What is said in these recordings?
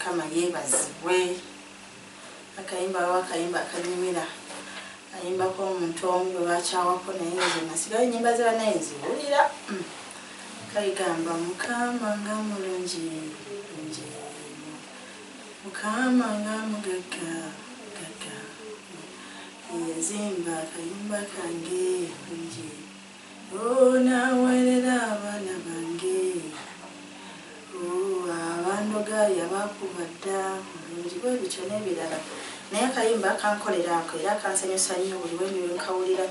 Mukama yeebazibwe. Akayimba wakayimba akanyumira ayimbako omuntu omu gwe bakyawako naye nze nasigayo ennyimba ze banaye nziwulira. Kayigamba Mukama nga mulungi nje, Mukama nga mugagga gagga, yazimba akayimba kange nje, naweerera abaana bange, abandoga yabakuba dda mulungi bwe bityo n'ebirala. Naye akayimba kankolera ako era kansanyusa nnyo buli we nkawulira.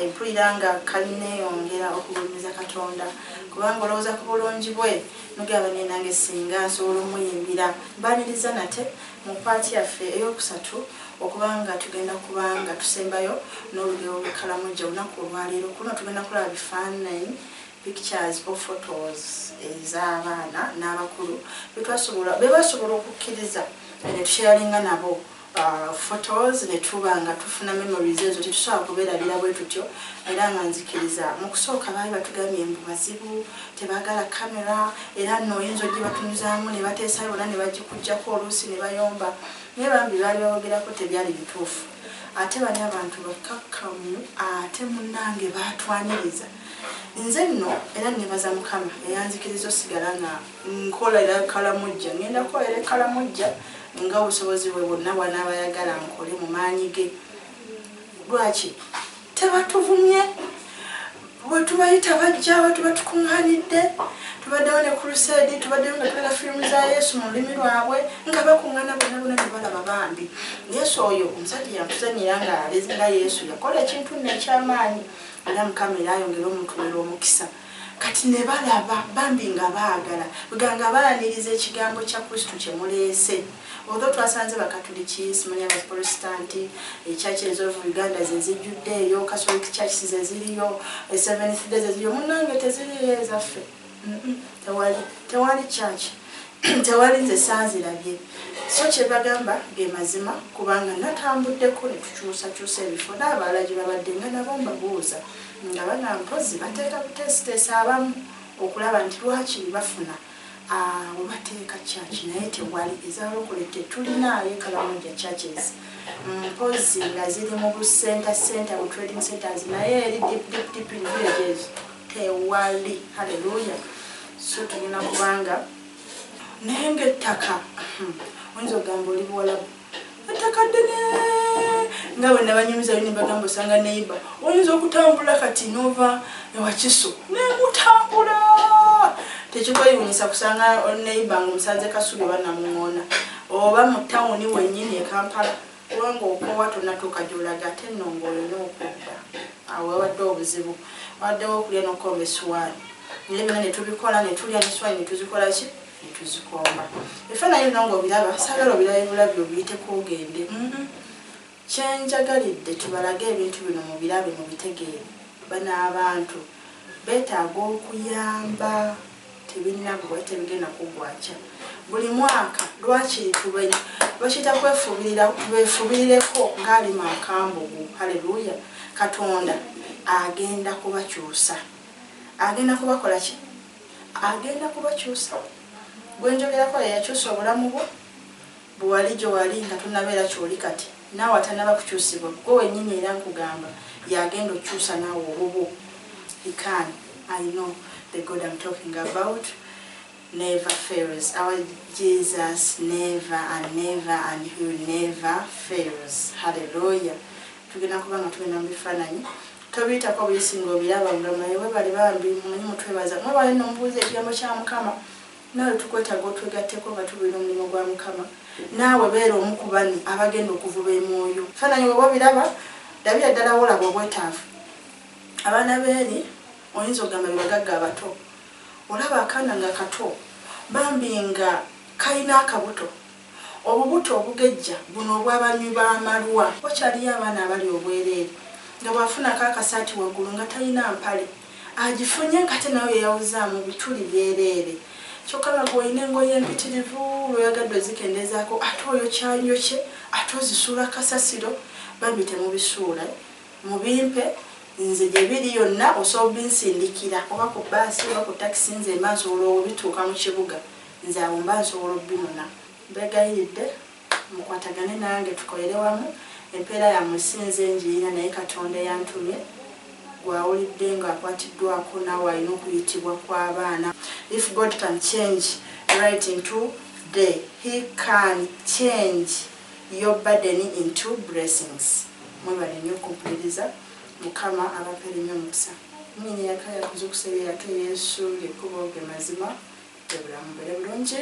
Mpulira nga kalineeyongera okugulumiza Katonda kubanga olowooza ku bulungi bwe mugamba ne nange singa nsobola omuyimbira. Mbaniriza nate mu paati yaffe ey'okusatu okubanga tugenda kubanga tusembayo n'olugero lw'ekkalamujja olunaku olwaleero. Kuno tugenda kulaba bifaananyi pictures or photos ez'abaana n'abakulu be basobola okukkiriza ne tusharinga nabo photos ne tuba nga tufuna memories ezo tetusobola kubeerabira bwe tutyo. Era nga nzikiriza mu kusooka baali batugambye mbu bazibu tebaagala kamera era nno oyinza ojje batunyuzaamu ne bateesayo bona ne bagikuggyako oluusi ne bayomba. Naye bambi baali bawogerako tebyali bituufu. Ate bani abantu bakkakkamu ate munnange baatwaniriza. Nze nno era nebaza Mukama eyanzikiriza osigala nga nkolera kkalamujja. Ngenda kukolera ekkalamujja nga obusobozi bwe bwonna bw'anaaba ayagala nkole mu maanyi ge. Lwaki tebatuvumye bwe tubayita bajja bwe tuba tukuŋŋaanidde, tubaddewo ne crusade, tubaddewo nga tulaba firimu za Yesu mu lulimi lwabwe nga bakuŋŋaana bonna ne balaba Bambi. Yesu oyo omusajja yantuzannyira nga Yesu yakola ekintu nno eky'amaanyi. Era Mukama era ayongera omutuulira omukisa. Kati ne balaba Bambi nga baagala bweganga baaniriza ekigambo kya Kristo kye muleese. Although twasanze bakatuliki simanya abaprotestanti ekyaki ez'ovu Uganda ze zijjudde eyo, Catholic Church ze ziriyo, Seventh Day ze ziriyo, munnange teziriyo ezaffe. Tewali church tewali nze saazirabye. So kye bagamba ge mazima kubanga natambuddeko ne tukyusakyusa ebifo n'abalala gye babadde nga nabo mbabuuza nga banampozi bateeka kutesiteesa abamu okulaba nti lwaki bafuna webateeka church naye tewali ezalokole tetulinaayo ekkalamujja churches mpozi nga ziri mu busenta bu trading centers naye eri deep in villages tewali. Haleluya. So tulina kubanga naye ng'ettaka oyinza okugamba oli buwalabu ettaka ddene nga bwe nabanyumiza bini bagamba osanga neiba oyinza okutambula kati nova ewakiso nemutambula tekikweyunyisa kusanga neiba nga omusanze Kasubi bannamuŋŋoona oba mu tawuni wennyini e Kampala kubanga okowa tonnatuuka gy'olaga ate nno ng'olina okudda awo wawadde obuzibu waddewo okulya n'okukomba essuwaani naye byonna ne tubikola ne tulya n'essuwaani ne tuzikola ki ne tuzikomba. Ebifaananyi bino ng'obiraba saagala obirabe bulabyo obiyiteko ogende. Kyenjagalidde tubalage ebintu bino mubirabe mubitegeere. Bano abantu beetaaga okuyamba tebinnaggwa tebigenda kuggwakya. Buli mwaka lwakiri bakiyita beefubirireko ng'ali mankambugu. Haleluya. Katonda agenda kubakyusa. Agenda kubakola ki? Agenda kubakyusa. Gwenjogerako yakyusa obulamu bwo bwewali gyewali nga tonnabeera kyoli kati naawe atanaba kukyusibwa gwe wennyini era nkugamba yagenda okyusa naawe obubwo. He can. I know the God I'm talking about never fails. Our Jesus never and he will never fails. Hallelujah. Tugenda kubanga tugenda mu bifaananyi tobiyitako bulisinga obiraba mulamu naye bwe bali Bambi mumanyi mutwebaza mwebale nomubuuza ekigambo kya Mukama naawe tukwetaaga otwegatteko nga tubeera omulimu gwa Mukama naawe beera omu ku bano abagenda okuvuba emwoyo. Bifaananyi bwe bobiraba dabira ddala wolaba obwetaavu. Abaana beeri oyinza okugamba bebagagga abato olaba akaana nga kato Bambi nga kalina akabuto obubuto obugejja buno obw'abanywi b'amalwa. Wakyaliyo abaana abali obwereere nga bwafunako akasaati waggulu nga talina mpale agifunye nga ate nawe yeyawuzaamu bituli byereere kyokka nga bw'olina engoye empitirivu lw'oyagadde ozikendeezaako ate oyo kyanyokye ate ozisuula kasasiro. Bambi temubisuula mubimpe nze gye biri yonna osobola binsindikira oba ku bbaasi oba ku takisi nze mba nsobola obituuka mu kibuga nze awo mba nsobola obbinona Mbegayiridde mukwatagane nange tukolere wamu. Empeera ya musinze njiina naye Katonda yantumye gwawulidde ng'akwatiddwako naawe alina okuyitibwa kw'abaana. If God can change right into day, He can change your burden into blessings. Mwebale nnyo okumpuliriza. Mukama abapeere nnyo omukisa. Mwine yakaya kuzukusebya yake Yesu gekkubo ge mazima ge bulamu bere bulungi.